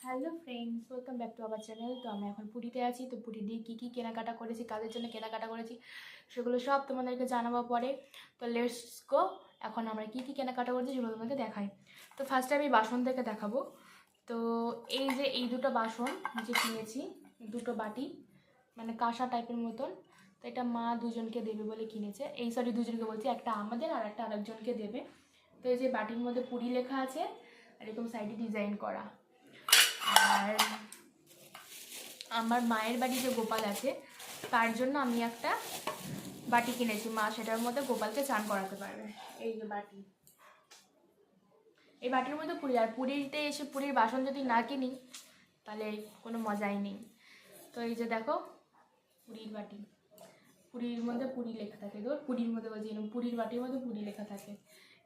Hello friends, welcome back to our channel. তো আমি এখন পুরীতে আছি। তো পুরী দিয়ে কী কী কেনাকাটা করেছি, কাদের জন্য কেনাকাটা করেছি, সেগুলো সব তোমাদেরকে জানাবো পরে। তো লেটস গো। এখন আমরা কী কী কেনাকাটা করেছি সেগুলো তোমাকে দেখাই। তো ফার্স্টে আমি বাসন থেকে দেখাবো। তো এই যে এই দুটো বাসন যে কিনেছি, দুটো বাটি, মানে কাঁসা টাইপের মতন। তো এটা মা দুজনকে দেবে বলে কিনেছে। এই সরি, দুজনকে বলছি, একটা আমাদের আর একটা আরেকজনকে দেবে। তো এই যে বাটির মধ্যে পুরী লেখা আছে আর এরকম সাইডে ডিজাইন করা। আর আমার মায়ের বাড়ি যে গোপাল আছে তার জন্য আমি একটা বাটি কিনেছি। মা সেটার মধ্যে গোপালকে চান করাতে পারবে। এই যে বাটি, এই বাটির মধ্যে পুরী। আর পুরীতে এসে পুরীর বাসন যদি না কিনি তাহলে কোনো মজাই নেই। তো এই যে দেখো পুরীর বাটি, পুরীর মধ্যে পুরী লেখা থাকে। তো পুরীর মধ্যে বলছি, পুরীর বাটির মধ্যে পুরী লেখা থাকে।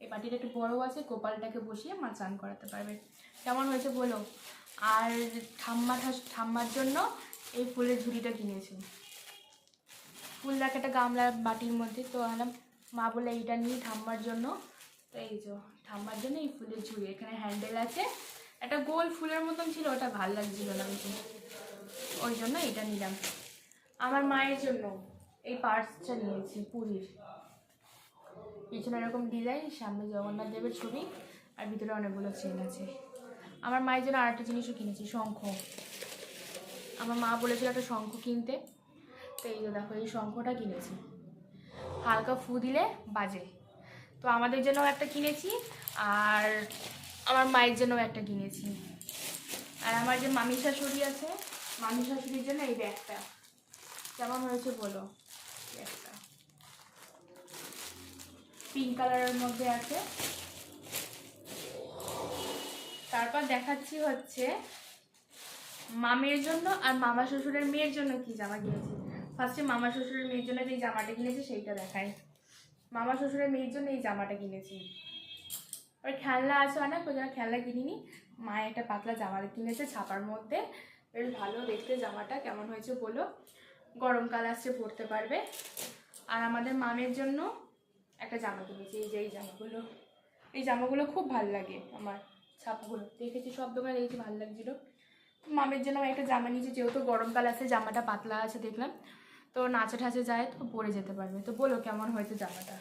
এই বাটিটা একটু বড়ো আছে, গোপালটাকে বসিয়ে মা চান করাতে পারবে। কেমন হয়েছে বলো। আর ঠাম্মার জন্য এই ফুলের ঝুড়িটা কিনেছি। ফুল রাখে একটা গামলা বাটির মধ্যে। তো আনলাম, মা বলে এইটা নিয়ে ঠাম্মার জন্য। তো এই যে ঠাম্মার জন্য এই ফুলের ঝুড়ি, এখানে হ্যান্ডেল আছে। একটা গোল ফুলের মতন ছিল, ওটা ভাল লাগছিল না কিন্তু, ওই জন্য এটা নিলাম। আমার মায়ের জন্য এই পার্সটা নিয়েছি পুরীর। পিছনে এরকম ডিজাইন, সামনে জগন্নাথ দেবের ছবি আর ভিতরে অনেকগুলো চেন আছে। আমার মায়ের জন্য আরেকটা জিনিসও কিনেছি, শঙ্খ। আমার মা বলেছিল একটা শঙ্খ কিনতে। তো এই যে দেখো, এই শঙ্খটা কিনেছি, হালকা ফু দিলে বাজে। তো আমাদের জন্যও একটা কিনেছি আর আমার মায়ের জন্যও একটা কিনেছি। আর আমার যে মামি শাশুড়ি আছে, মামি শাশুড়ির জন্য এই ব্যাগটা। কেমন হয়েছে বলো। ব্যাগটা পিঙ্ক কালারের মধ্যে আছে। তারপর দেখাচ্ছি হচ্ছে মামের জন্য আর মামা শ্বশুরের মেয়ের জন্য কি জামা কিনেছি। ফার্স্টে মামা শ্বশুরের মেয়ের জন্য যে জামাটা কিনেছি সেইটা দেখাই। মামা শ্বশুরের মেয়ের জন্য এই জামাটা কিনেছি। আর খেলনা আছে অনেক, ওই জন্য খেলনা কিনিনি। মায়ের একটা পাতলা জামা কিনেছে ছাপার মধ্যে, বেশ ভালো দেখতে জামাটা। কেমন হয়েছে বলো, গরমকাল আসছে পরতে পারবে। আর আমাদের মামের জন্য একটা জামা কিনেছি, এই যে এই জামাগুলো খুব ভালো লাগে আমার। ছাপাগুলো দেখেছি সব দোকানে, দেখেছি ভালো লাগছিলো। মামের জন্য আমি একটা জামা নিয়েছি, যেহেতু গরমকাল আছে, জামাটা পাতলা আছে দেখলাম, তো নাচে ঠাচে যায় তো পরে যেতে পারবে। তো বলো কেমন হয়েছে জামাটা,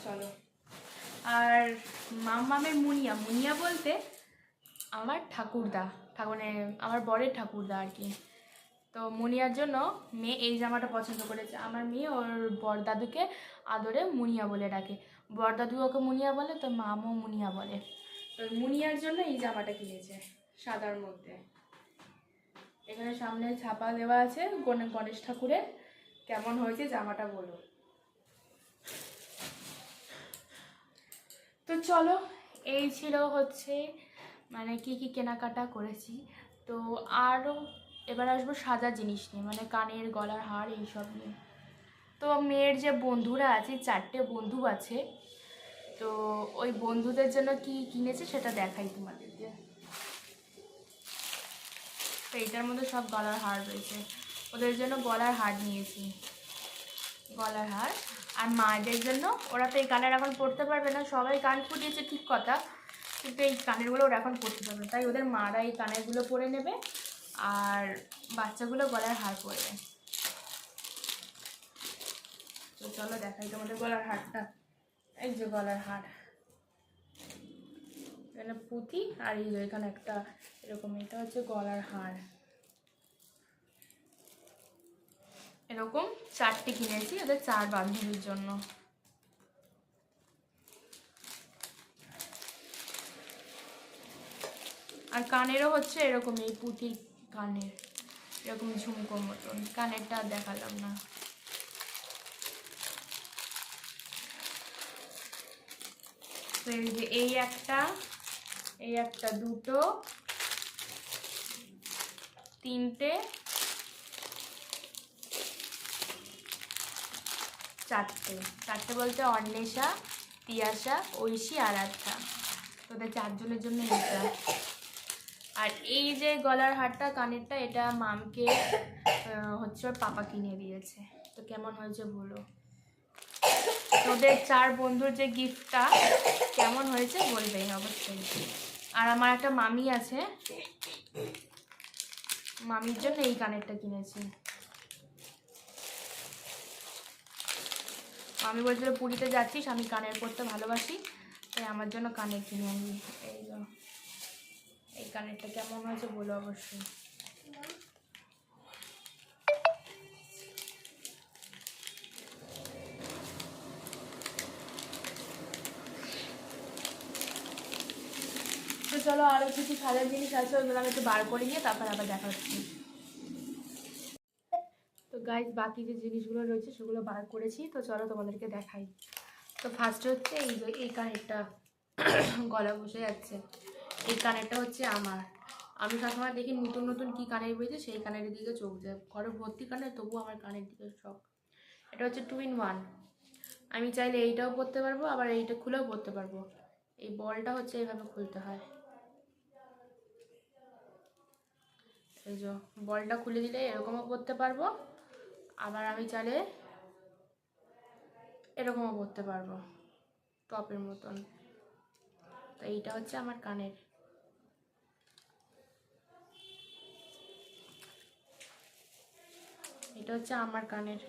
চলো। আর মামের মুনিয়া বলতে আমার ঠাকুরদা, মানে আমার বরের ঠাকুরদা আর কি। তো মুনিয়ার জন্য মেয়ে এই জামাটা পছন্দ করেছে। আমার মেয়ে ওর বরদাদুকে আদরে মুনিয়া বলে ডাকে, বরদাদু ওকে মুনিয়া বলে, তো মামও মুনিয়া বলে। তো মুনিয়ার জন্য এই জামাটা কিনেছে সাদার মধ্যে। এখানে সামনে ছাপা দেওয়া আছে গণেশ ঠাকুরের। কেমন হয়েছে জামাটা বলো। তো চলো, এই ছিল হচ্ছে মানে কি কি কেনাকাটা করেছি। তো আরও এবার আসবো সাজার জিনিস নিয়ে, মানে কানের গলার হার এইসব নিয়ে। তো মেয়ের যে বন্ধুরা আছে, 4টে বন্ধু আছে, তো ওই বন্ধুদের জন্য কি কিনেছে সেটা দেখাই তোমাদেরকে। তো এইটার মধ্যে সব গলার হার রয়েছে, ওদের জন্য গলার হার নিয়েছি, গলার হার। আর মায়েদের জন্য, ওরা তো এই কানের এখন পরতে পারবে না, সবাই কান ফুটিয়েছে ঠিক কথা, কিন্তু এই কানেরগুলো ওরা এখন পরতে পারবে না, তাই ওদের মারা এই কানেরগুলো পরে নেবে আর বাচ্চাগুলো গলার হার পরবে। তো চলো দেখাই তোমাদের গলার হারটা। এই যে গলার হার, এখানে পুঁতি আর এই যে এখানে একটা এরকম, এটা হচ্ছে গলার হার। এরকম 4টে কিনেছি ওদের 4 বান্ধবীর জন্য। আর কানেরও হচ্ছে এরকম, এই পুঁতির কানের এরকম ঝুমকো মতন। কানেরটা দেখালাম না। তো এই যে এই একটা, দুটো, 3টে, 4টে বলতে অন্বেষা, তিয়াশা, ঐশী, আরাধ্যা। তোদের 4 জনের জন্য এটা। আর এই যে গলার হারটা কানেরটা, এটা মামকে হচ্ছে ওর পাপা কিনে দিয়েছে। তো কেমন হয়েছে বলো। তোদের 4 বন্ধুর যে গিফটটা কেমন হয়েছে বলবেই অবশ্যই। আর আমার একটা মামি আছে, মামির জন্য এই কানেরটা কিনেছি। আমি বলছিল পুরীতে যাচ্ছিস, আমি কানের পরতে ভালোবাসি, তাই আমার জন্য কানের কিনে আনবি। এই কানেরটা কেমন হয়েছে বলো অবশ্যই। তো চলো আরও কিছু সাজার জিনিস আছে, ওইগুলো আমি একটু বার করে নিয়ে তারপর আবার দেখা হচ্ছে। তো গাইজ বাকি যে জিনিসগুলো রয়েছে সেগুলো বার করেছি, তো চলো তোমাদেরকে দেখাই। তো ফার্স্টে হচ্ছে এই যে এই কানেরটা, গলা বসে যাচ্ছে, এই কানেরটা হচ্ছে আমার। আমি সবসময় দেখি নতুন নতুন কী কানের বেরিয়েছে, সেই কানের দিকে চোখ যায়। ঘরে ভর্তি কানের, তবুও আমার কানের দিকে শখ। এটা হচ্ছে 2 in 1। আমি চাইলে এইটাও পরতে পারবো, আবার এইটা খুলেও পরতে পারবো। এই বলটা হচ্ছে এইভাবে খুলতে হয়, এই যে বলটা খুলে দিলে এরকমও পরতে পারবো, আবার আমি চাইলে এরকমও পরতে পারবো টপের মতন। তো এইটা হচ্ছে আমার কানের। এটা হচ্ছে আমার কানের।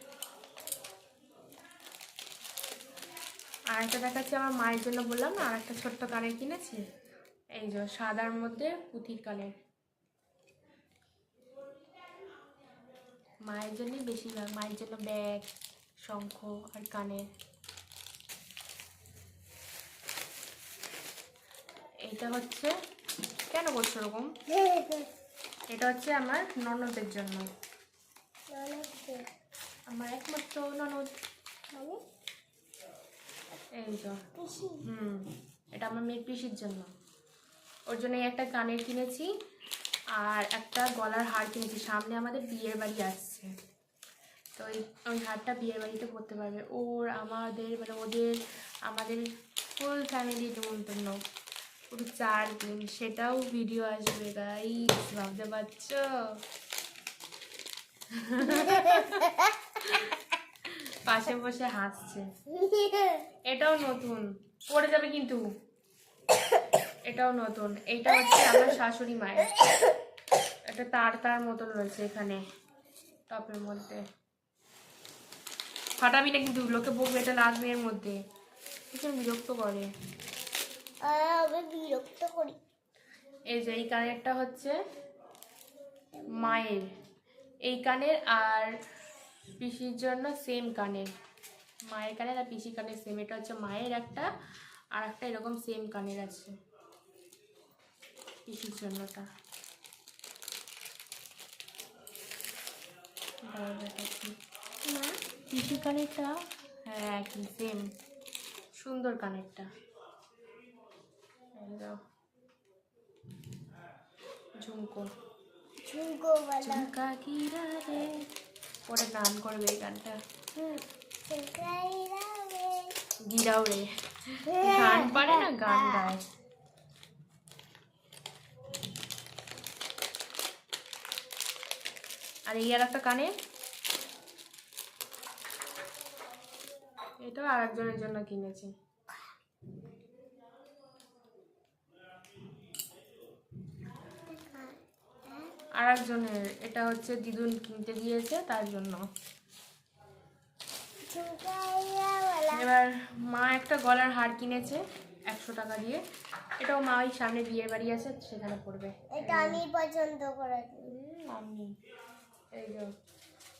আর একটা দেখাচ্ছি, আমার মায়ের জন্য বললাম না আর একটা ছোট্ট কানের কিনেছি, এই যে সাদার মধ্যে পুঁথির কানের। মায়ের জন্যই বেশিরভাগ, মায়ের জন্য ব্যাগ, শঙ্খ আর কানের। এইটা হচ্ছে, কেন করছো এরকম? এটা হচ্ছে আমার ননদের জন্য, আমার একমাত্র ননদ। এই তো এটা আমার মেয়ের পিসির জন্য, ওর জন্য একটা কানের কিনেছি আর একটা গলার হার কিনেছি। সামনে আমাদের বিয়ের বাড়ি আসছে, তো ওই হারটা বিয়ের বাড়িতে পরতে পারবে। আমাদের মানে আমাদের ফুল ফ্যামিলি নিমন্ত্রণ, পুরো 4 দিন, সেটাও ভিডিও আসবে গাইস, ভাবতে পারছো? পাশে বসে হাসছে। এটাও নতুন, পড়ে যাবে কিন্তু। এটাও নতুন, এইটা হচ্ছে আমার শাশুড়ি মায়ের, একটা তার মতন রয়েছে এখানে টপের মধ্যে। ফাটাবি না কিন্তু, লোকে বকবে এটা লাল মেয়ের মধ্যে, ভীষণ বিরক্ত করে। বিরক্ত করি। এই যে এই কানেরটা হচ্ছে মায়ের, এই কানের আর পিসির জন্য সেম কানের, মায়ের কানের আর পিসির কানের সেম। এটা হচ্ছে মায়ের একটা, আর একটা এরকম সেম কানের আছে পিসির জন্যটা। পিসি কানেরটা হ্যাঁ একই সেম, সুন্দর কানেরটা। ঝুমকো ঝুমকা গিরা রে, ওটা গান করবে এই গানটা, গিরাও রে, গান পারে না, গান গায়। আর এই আর একটা কানে, এটাও আর একজনের জন্য কিনেছি। আর একজনের, এটা হচ্ছে দিদুন কিনতে দিয়েছে তার জন্য। এবার মা একটা গলার হার কিনেছে 100 টাকা দিয়ে, এটাও মা ওই সামনে বিয়ের বাড়ি আছে সেখানে পড়বে। এটা আমি পছন্দ করেছি। আমি এই যে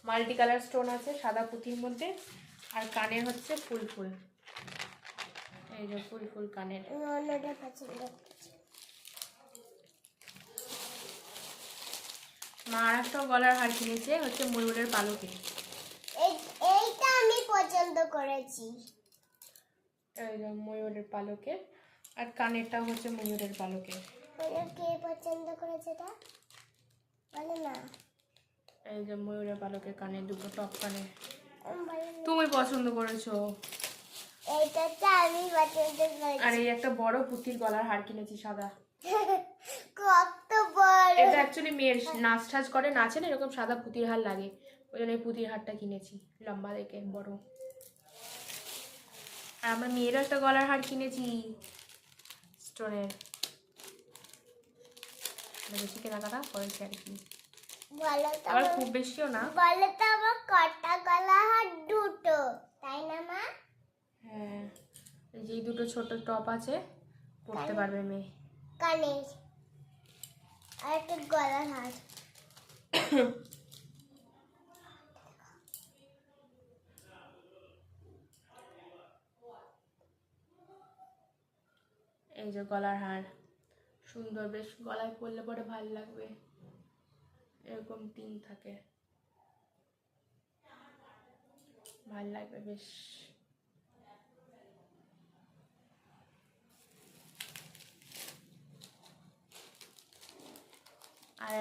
মাল্টি কালার স্টোন আছে সাদা পুঁথির মধ্যে, আর কানের হচ্ছে ফুল ফুল, এই যে ফুল ফুল কানের। মা আর একটা গলার হার কিনেছে হচ্ছে ময়ূরের পালকে, এইটা আমি পছন্দ করেছি, এই যে ময়ূরের পালকে, আর কানেরটাও হচ্ছে ময়ূরের পালকে। কে পছন্দ করেছে এটা বলো না? এই যে ময়ূরের পালকের কানে, দুটো টপ কানে তুমি পছন্দ করেছো, এইটা আমি পছন্দ করেছি। আর এই একটা বড় পুঁতির গলার হার কিনেছি সাদা, কত বড়। এটা অ্যাকচুয়ালি মেয়ের নাচ টাচ করে, নাচে না, এরকম সাদা পুঁতির হার লাগে, ওই জন্য এই পুঁতির হারটা কিনেছি লম্বা দেখে বড়। আর আমার মেয়েরও একটা গলার হার কিনেছি স্টোনের, বেশি কেনাকাটা করেছি আর কি, বলো তো আবার খুব বেশিও না। বলো তো আমার কটা গলা হার? দুটো, তাই না মা? হ্যাঁ, এই যে এই দুটো ছোট টপ আছে, পরতে পারবে মেয়ে। কানের আর একটা গলার হার। এই যে গলার হার, সুন্দর বেশ, গলায় পরলে পরে ভালো লাগবে, এরকম 3 থাকে, ভালো লাগবে বেশ। আর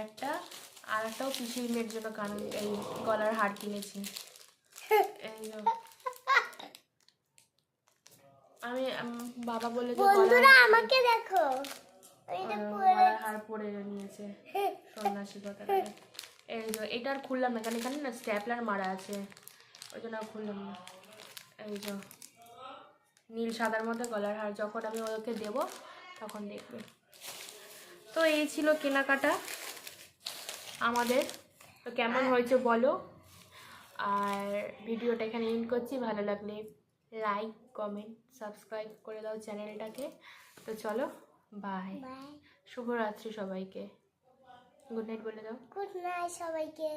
একটাও পিসির মেয়ের জন্য এই গলার হার কিনেছি। এই যে আমি বাবা বলে যে বন্ধুরা আমাকে দেখো, গলার হার পরে নিয়েছে সন্ন্যাসী কথাটা। এই যে এটা আর খুললাম না, কারণ এখানে না স্ট্যাপলার মারা আছে, ওই জন্য আর খুললাম না। এই যে নীল সাদার মধ্যে গলার হার, যখন আমি ওদেরকে দেবো তখন দেখবে। তো এই ছিল কেনাকাটা আমাদের। তো কেমন হয়েছে বলো, আর ভিডিওটা এখানে এন্ড করছি। ভালো লাগলে লাইক, কমেন্ট, সাবস্ক্রাইব করে দাও চ্যানেলটাকে। তো চলো, বাই, বাই, শুভরাত্রি সবাইকে, গুড নাইট বলে দাও। গুড নাইট সবাইকে।